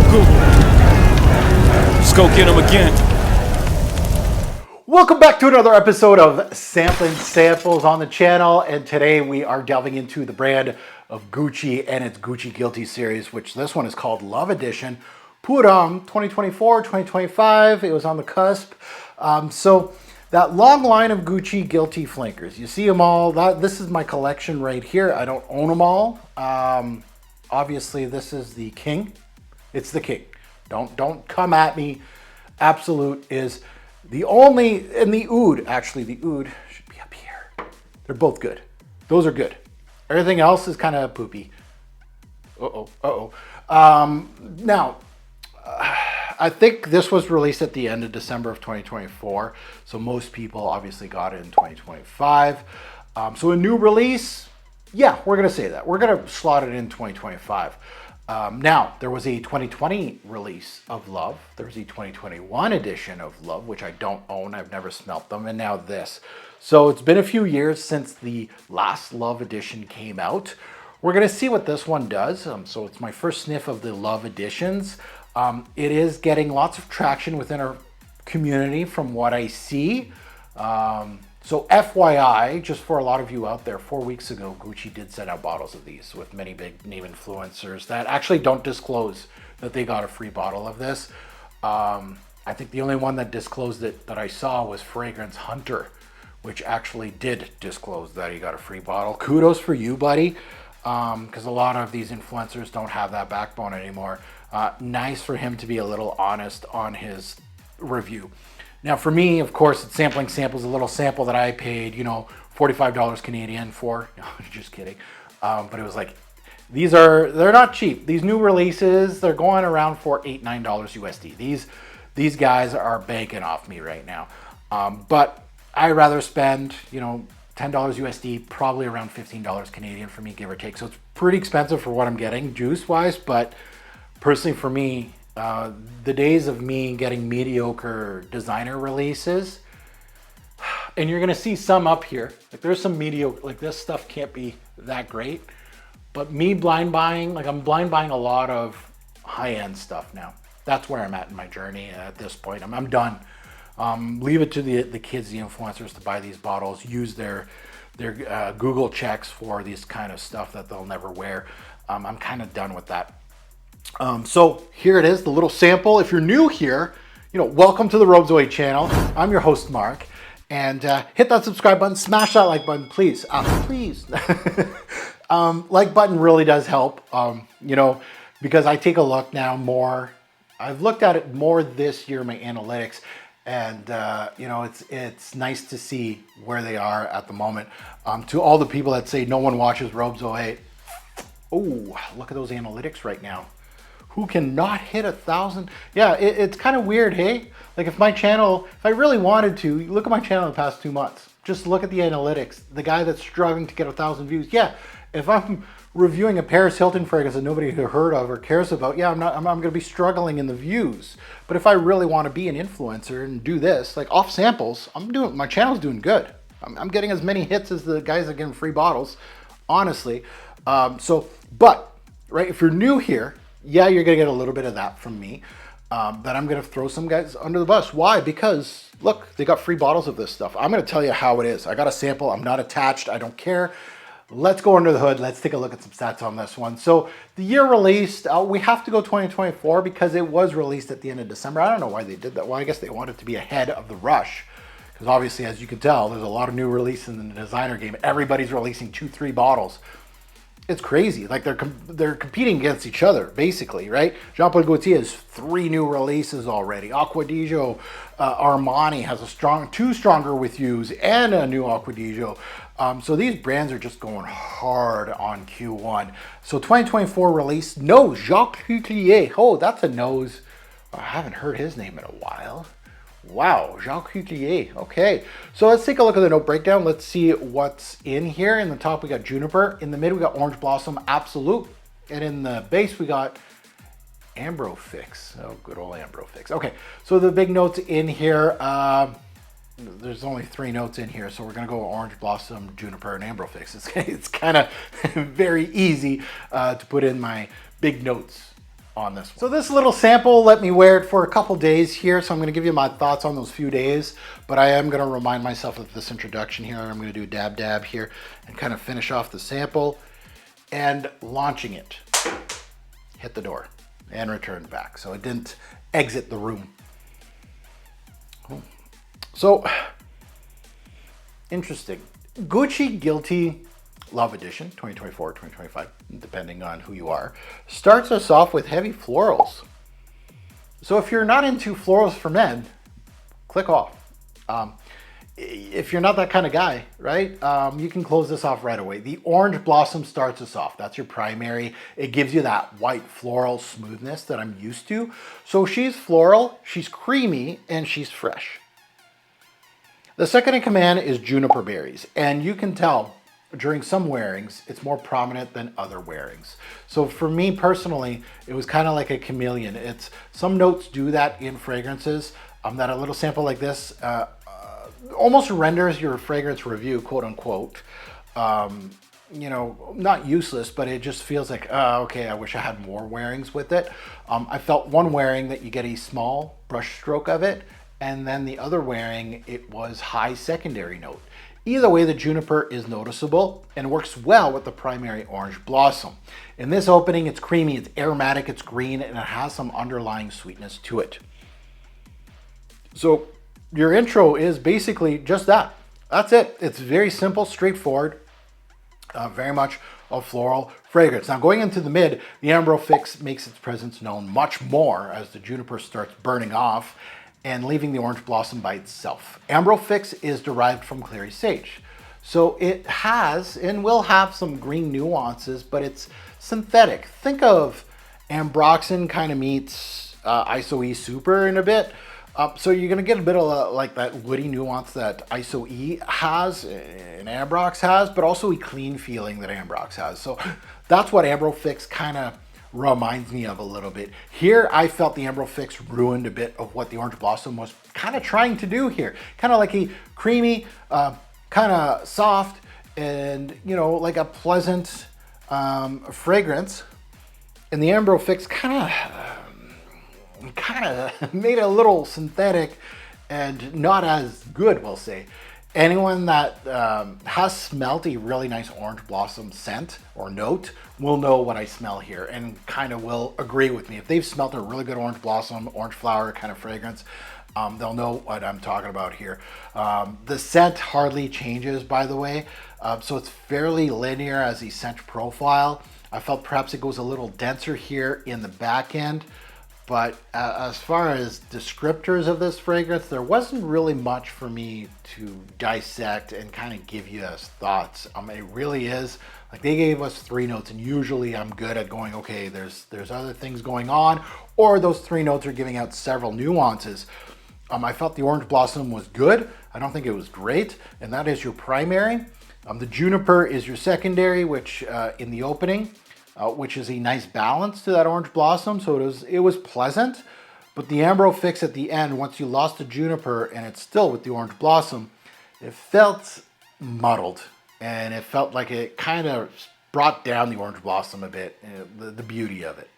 Google. Let's go get them again. Welcome back to another episode of Samplin Samples on the channel, and today we are delving into the brand of Gucci and its Gucci Guilty series, which this one is called Love Edition. Pour Homme 2024, 2025, it was on the cusp. So that long line of Gucci Guilty flankers, you see them all. This is my collection right here. I don't own them all. Obviously this is the king. It's the king. Don't come at me. Absolute is the only, and the oud, actually the oud should be up here. They're both good. Those are good. Everything else is kind of poopy. Now, I think this was released at the end of December of 2024. So most people obviously got it in 2025. So a new release, yeah, we're going to say that. We're going to slot it in 2025. Now, there was a 2020 release of Love. There's a 2021 edition of Love, which I don't own. I've never smelt them. And now this. So it's been a few years since the last Love edition came out. We're going to see what this one does. So it's my first sniff of the Love editions. It is getting lots of traction within our community from what I see. So FYI, just for a lot of you out there, 4 weeks ago, Gucci did send out bottles of these with many big name influencers that actually don't disclose that they got a free bottle of this. I think the only one that disclosed it that I saw was Fragrance Hunter, which actually did disclose that he got a free bottle. Kudos for you, buddy, because a lot of these influencers don't have that backbone anymore. Nice for him to be a little honest on his review. Now for me, of course, it's Sampling Samples, a little sample that I paid, $45 Canadian for. No, just kidding. But it was like, they're not cheap. These new releases, they're going around for $8, $9 USD. These guys are banking off me right now. But I rather spend, $10 USD, probably around $15 Canadian for me, give or take. So it's pretty expensive for what I'm getting juice-wise, but personally for me, the days of me getting mediocre designer releases, and you're gonna see some up here, like there's some mediocre, like this stuff can't be that great, but me blind buying, like I'm blind buying a lot of high-end stuff now. That's where I'm at in my journey at this point. I'm done. Leave it to the kids, the influencers, to buy these bottles, use their Google checks for this kind of stuff that they'll never wear. I'm kind of done with that. So here it is, the little sample. If you're new here, welcome to the Robes Away channel. I'm your host, Mark, and hit that subscribe button, smash that like button, please, please. Like button really does help, because I take a look now more. I've looked at it more this year, my analytics, and it's nice to see where they are at the moment. To all the people that say no one watches Robes Away, oh, look at those analytics right now. Who cannot hit 1,000? Yeah, it's kind of weird, hey? Like if my channel, if I really wanted to, look at my channel in the past 2 months. Just look at the analytics. The guy that's struggling to get 1,000 views. Yeah, if I'm reviewing a Paris Hilton fragrance that nobody heard of or cares about, yeah, I'm going to be struggling in the views. But if I really want to be an influencer and do this, like off samples, my channel's doing good. I'm getting as many hits as the guys that get free bottles, honestly. But if you're new here, yeah, you're gonna get a little bit of that from me. But I'm gonna throw some guys under the bus. Why? Because look, they got free bottles of this stuff. I'm gonna tell you how it is. I got a sample. I'm not attached. I don't care. Let's go under the hood. Let's take a look at some stats on this one. So the year released, we have to go 2024 because it was released at the end of December. I don't know why they did that. Well, I guess they wanted to be ahead of the rush. Because obviously, as you can tell, there's a lot of new releases in the designer game. Everybody's releasing 2-3 bottles. It's crazy. Like they're competing against each other, basically, right? Jean-Paul Gaultier has 3 new releases already. Acqua di Gio, Armani has two stronger with yous and a new Acqua di Gio. So these brands are just going hard on Q1. So 2024 release, Nose, Jacques Huclier. Oh, that's a nose. I haven't heard his name in a while. Wow, Jacques Huclier. Okay, so let's take a look at the note breakdown. Let's see what's in here. In the top, we got Juniper. In the mid, we got Orange Blossom Absolute. And in the base, we got AMBROFIX. Oh, good old AMBROFIX. Okay, so the big notes in here, there's only 3 notes in here, so we're gonna go Orange Blossom, Juniper, and AMBROFIX. It's kind of very easy to put in my big notes on this one. So this little sample, let me wear it for a couple days here. So I'm gonna give you my thoughts on those few days, but I am gonna remind myself of this introduction here. I'm gonna do a dab here and kind of finish off the sample and launching it. Hit the door and returned back. So it didn't exit the room. So, interesting. Gucci Guilty Love Edition 2024, 2025, depending on who you are, starts us off with heavy florals. So if you're not into florals for men, click off. If you're not that kind of guy, right, you can close this off right away. The Orange Blossom starts us off. That's your primary. It gives you that white floral smoothness that I'm used to. So she's floral, she's creamy, and she's fresh. The second in command is Juniper Berries, and you can tell during some wearings, it's more prominent than other wearings. So for me personally, it was kind of like a chameleon. It's some notes do that in fragrances, that a little sample like this almost renders your fragrance review, quote unquote, you know, not useless, but it just feels like, okay, I wish I had more wearings with it. I felt one wearing that you get a small brush stroke of it, and then the other wearing, it was high secondary note. Either way, the juniper is noticeable and works well with the primary Orange Blossom. In this opening, it's creamy, it's aromatic, it's green, and it has some underlying sweetness to it. So your intro is basically just that. That's it. It's very simple, straightforward, very much a floral fragrance. Now going into the mid, the AMBROFIX makes its presence known much more as the juniper starts burning off and leaving the Orange Blossom by itself. AMBROFIX is derived from clary sage. So it has and will have some green nuances, but it's synthetic. Think of ambroxan kind of meets ISO-E Super in a bit. So you're gonna get a bit of like that woody nuance that ISO-E has and Ambrox has, but also a clean feeling that Ambrox has. So that's what AMBROFIX kind of reminds me of a little bit. Here, I felt the AMBROFIX ruined a bit of what the Orange Blossom was kind of trying to do here. Kind of like a creamy, kind of soft, and you know, like a pleasant fragrance. And the AMBROFIX kind of made it a little synthetic and not as good, we'll say. Anyone that has smelt a really nice Orange Blossom scent or note will know what I smell here and kind of will agree with me. If they've smelt a really good Orange Blossom, orange flower kind of fragrance, they'll know what I'm talking about here. The scent hardly changes, by the way, so it's fairly linear as a scent profile. I felt perhaps it goes a little denser here in the back end. But as far as descriptors of this fragrance, there wasn't really much for me to dissect and kind of give you as thoughts. It really is, like they gave us 3 notes, and usually I'm good at going, okay, there's other things going on, or those 3 notes are giving out several nuances. I felt the Orange Blossom was good. I don't think it was great, and that is your primary. The Juniper is your secondary, which in the opening, which is a nice balance to that Orange Blossom. So it was pleasant, but the AMBROFIX at the end, once you lost the Juniper and it's still with the Orange Blossom, it felt muddled, and it felt like it kind of brought down the Orange Blossom a bit, the beauty of it.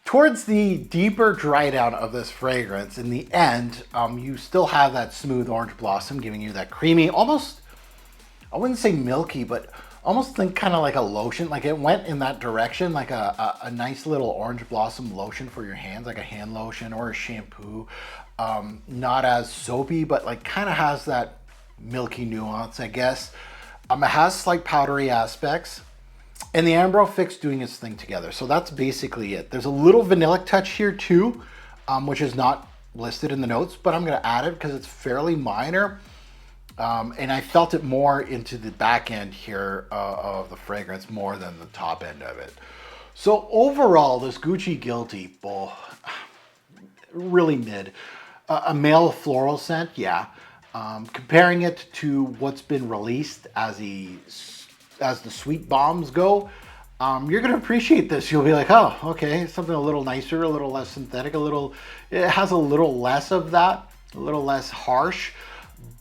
Towards the deeper dry down of this fragrance, in the end, you still have that smooth Orange Blossom giving you that creamy, almost, I wouldn't say milky, but almost think kind of like a lotion. Like it went in that direction, like a nice little Orange Blossom lotion for your hands, like a hand lotion or a shampoo. Not as soapy, but like kind of has that milky nuance, I guess. It has slight powdery aspects, and the AMBROFIX doing its thing together. So that's basically it. There's a little vanillic touch here too, which is not listed in the notes, but I'm gonna add it because it's fairly minor. And I felt it more into the back end here of the fragrance more than the top end of it. So overall, this Gucci Guilty, really mid. A male floral scent, yeah. Comparing it to what's been released as the sweet bombs go, you're gonna appreciate this. You'll be like, oh, okay, something a little nicer, a little less synthetic, it has a little less of that, a little less harsh.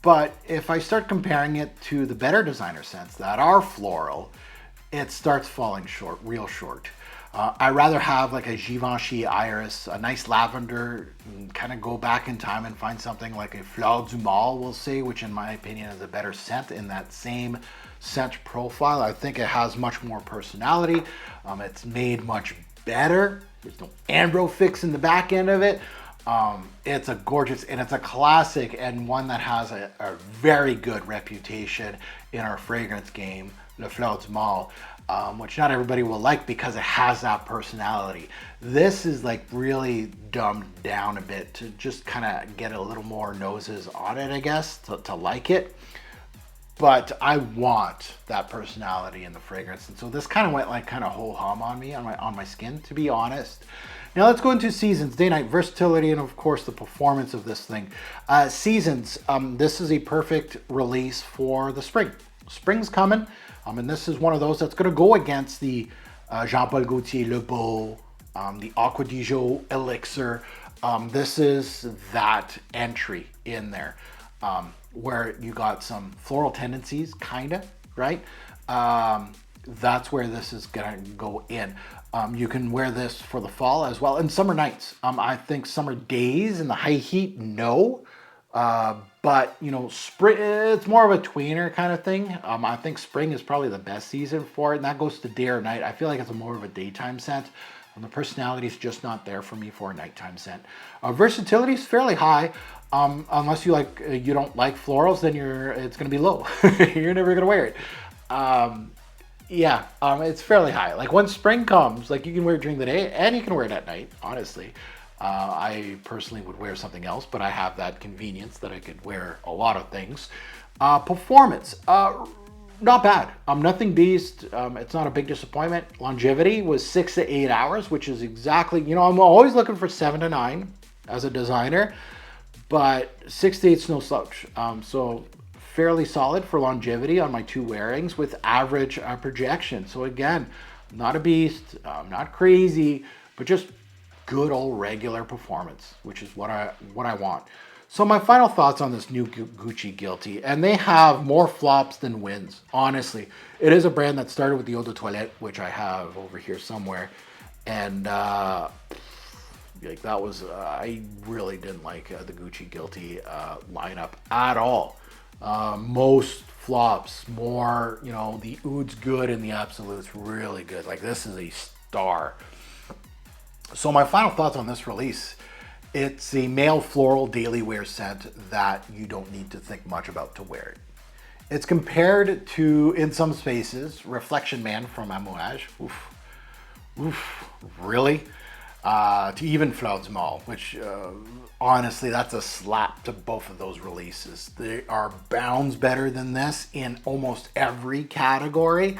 But if I start comparing it to the better designer scents that are floral, it starts falling short, real short. I rather have like a Givenchy iris, a nice lavender, kind of go back in time and find something like a Fleur du Mal, we'll say, which in my opinion is a better scent in that same scent profile. I think it has much more personality. It's made much better. There's no AMBROFIX in the back end of it. It's a gorgeous, and it's a classic, and one that has a very good reputation in our fragrance game, Le Fleur du Mal, which not everybody will like because it has that personality. This is like really dumbed down a bit to just kind of get a little more noses on it, I guess, to like it. But I want that personality in the fragrance, and so this kind of went like kind of ho-hum on me, on my skin, to be honest. Now let's go into seasons, day, night, versatility, and of course the performance of this thing. Seasons, this is a perfect release for the spring. Spring's coming, and this is one of those that's going to go against the Jean-Paul Gaultier Le Beau, the Aqua di Gio Elixir. This is that entry in there, where you got some floral tendencies, kinda, right? That's where this is gonna go in. You can wear this for the fall as well, and summer nights. I think summer days in the high heat, no. But you know, spring, it's more of a tweener kind of thing. I think spring is probably the best season for it, and that goes to day or night. I feel like it's more of a daytime scent. The personality is just not there for me for a nighttime scent. Versatility is fairly high. Unless you don't like florals, then it's gonna be low. You're never gonna wear it. It's fairly high. Like when spring comes, like you can wear it during the day and you can wear it at night, honestly. I personally would wear something else, but I have that convenience that I could wear a lot of things. Performance, not bad. Nothing beast. It's not a big disappointment. Longevity was 6 to 8 hours, which is exactly, I'm always looking for 7 to 9 as a designer, but 6 to 8 is no slouch. So fairly solid for longevity on my 2 wearings with average projection. So again, not a beast, not crazy, but just good old regular performance, which is what I want. So my final thoughts on this new Gucci Guilty, and they have more flops than wins, honestly. It is a brand that started with the Eau de Toilette, which I have over here somewhere, and like that was, I really didn't like the Gucci Guilty lineup at all. Most flops, more, the Oud's good and the Absolute's really good. Like this is a star. So my final thoughts on this release, it's a male floral daily wear scent that you don't need to think much about to wear it. It's compared to, in some spaces, Reflection Man from Amouage. Really? To even Fleur du Mal, which honestly, that's a slap to both of those releases. They are bounds better than this in almost every category.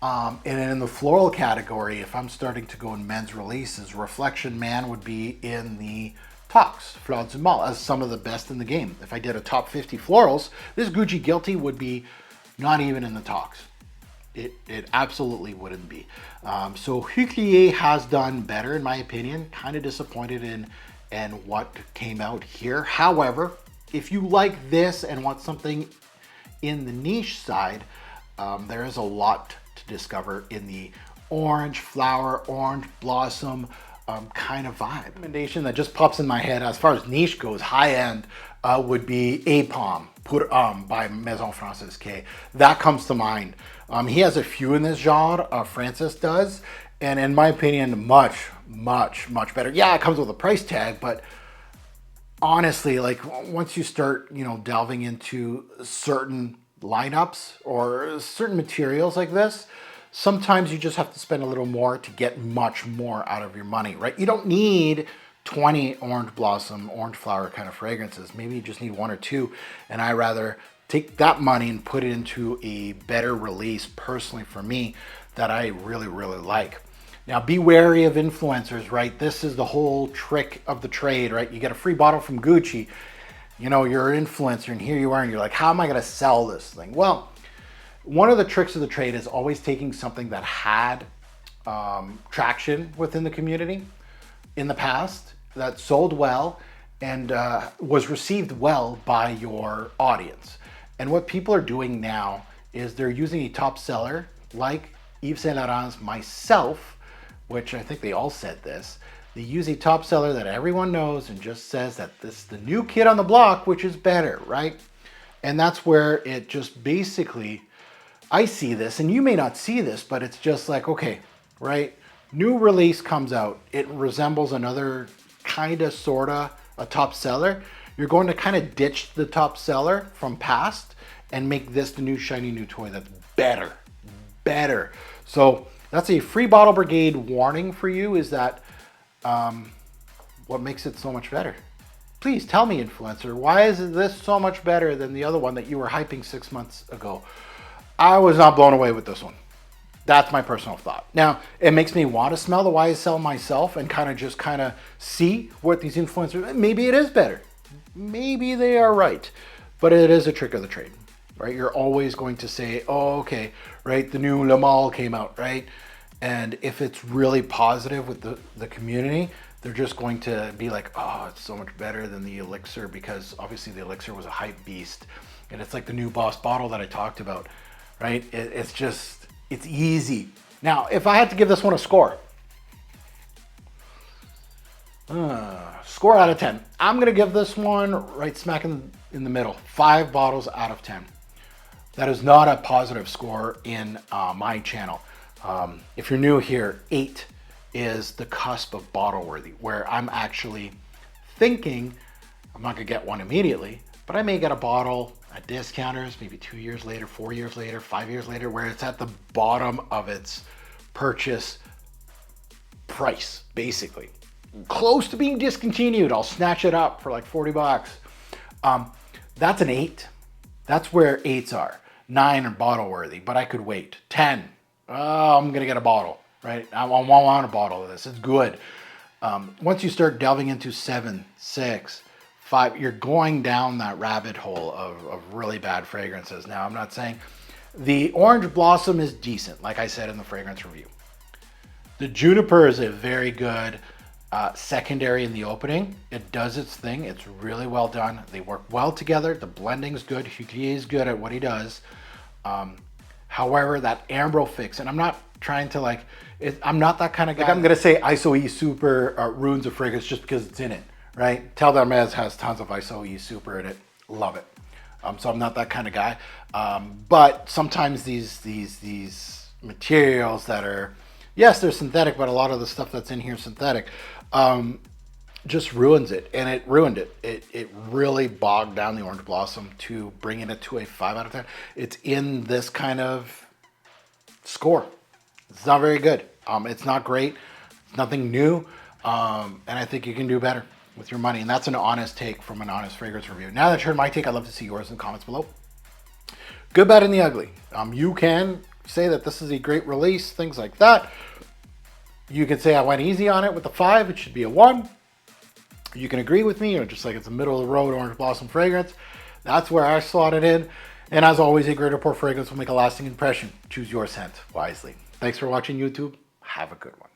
And in the floral category, if I'm starting to go in men's releases, Reflection Man would be in the tops, Fleur du Mal, as some of the best in the game. If I did a top 50 florals, this Gucci Guilty would be not even in the talks. It absolutely wouldn't be. So Huclier has done better, in my opinion. Kind of disappointed in what came out here. However, if you like this and want something in the niche side, there is a lot to discover in the orange flower, orange blossom kind of vibe. Recommendation that just pops in my head as far as niche goes, high end, would be A Pomme by Maison Francis K. That comes to mind. He has a few in this genre, Francis does, and in my opinion, much better. Yeah, it comes with a price tag, but honestly, like once you start, delving into certain lineups or certain materials like this, sometimes you just have to spend a little more to get much more out of your money, right? You don't need 20 orange blossom, orange flower kind of fragrances. Maybe you just need 1 or 2, and I rather take that money and put it into a better release, personally for me, that I really like. Now, be wary of influencers, right? This is the whole trick of the trade, right? You get a free bottle from Gucci, you're an influencer, and here you are, and you're like, how am I gonna sell this thing? Well, one of the tricks of the trade is always taking something that had traction within the community in the past, that sold well and was received well by your audience. And what people are doing now is they're using a top seller like Yves Saint Laurent's Myself, which I think they all said this, they use a top seller that everyone knows and just says that this is the new kid on the block, which is better, right? And that's where it just basically, I see this, and you may not see this, but it's just like, okay, right? New release comes out. It resembles another kind of, sort of, a top seller. You're going to kind of ditch the top seller from past and make this the new shiny new toy that's better. Better. So that's a free bottle brigade warning for you, is that what makes it so much better? Please tell me, influencer, why is this so much better than the other one that you were hyping 6 months ago? I was not blown away with this one. That's my personal thought. Now, it makes me want to smell the YSL myself and kind of see what these influencers, maybe it is better. Maybe they are right, but it is a trick of the trade, right? You're always going to say, oh, okay, right? The new Le Male came out, right? And if it's really positive with the community, they're just going to be like, oh, it's so much better than the Elixir, because obviously the Elixir was a hype beast. And it's like the new Boss bottle that I talked about, right? It's easy. Now, if I had to give this one a score, score out of 10, I'm going to give this one right smack in the middle, 5 bottles out of 10. That is not a positive score in my channel. If you're new here, 8 is the cusp of bottle worthy, where I'm actually thinking I'm not gonna get one immediately, but I may get a bottle at discounters, maybe 2 years later, 4 years later, 5 years later, where it's at the bottom of its purchase price, basically. Close to being discontinued, I'll snatch it up for like 40 bucks. That's an 8. That's where 8s are. 9 are bottle worthy, but I could wait. 10, oh, I'm gonna get a bottle, right? I want a bottle of this, it's good. Once you start delving into 7, 6, 5, you're going down that rabbit hole of really bad fragrances. Now, I'm not saying the orange blossom is decent, like I said in the fragrance review. The juniper is a very good secondary in the opening. It does its thing. It's really well done. They work well together. The blending's good. Huguier is good at what he does. However, that AMBROFIX, and I'm not trying to I'm not that kind of guy. Like I'm gonna say ISO E Super ruins a fragrance just because it's in it, right? Tel d'Hermès has tons of ISO E Super in it. Love it. So I'm not that kind of guy. But sometimes these materials that are, yes, they're synthetic, but a lot of the stuff that's in here is synthetic. Just ruins it, and it ruined it. It really bogged down the orange blossom to bringing it to a 5 out of 10. It's in this kind of score. It's not very good. It's not great. It's nothing new, and I think you can do better with your money. And that's an honest take from an honest fragrance review. Now that you heard my take, I'd love to see yours in the comments below. Good, bad, and the ugly. You can say that this is a great release, things like that. You can say I went easy on it with the 5, it should be a 1. You can agree with me, or just like it's a middle of the road orange blossom fragrance. That's where I slot it in. And as always, a great report fragrance will make a lasting impression. Choose your scent wisely. Thanks for watching, YouTube. Have a good one.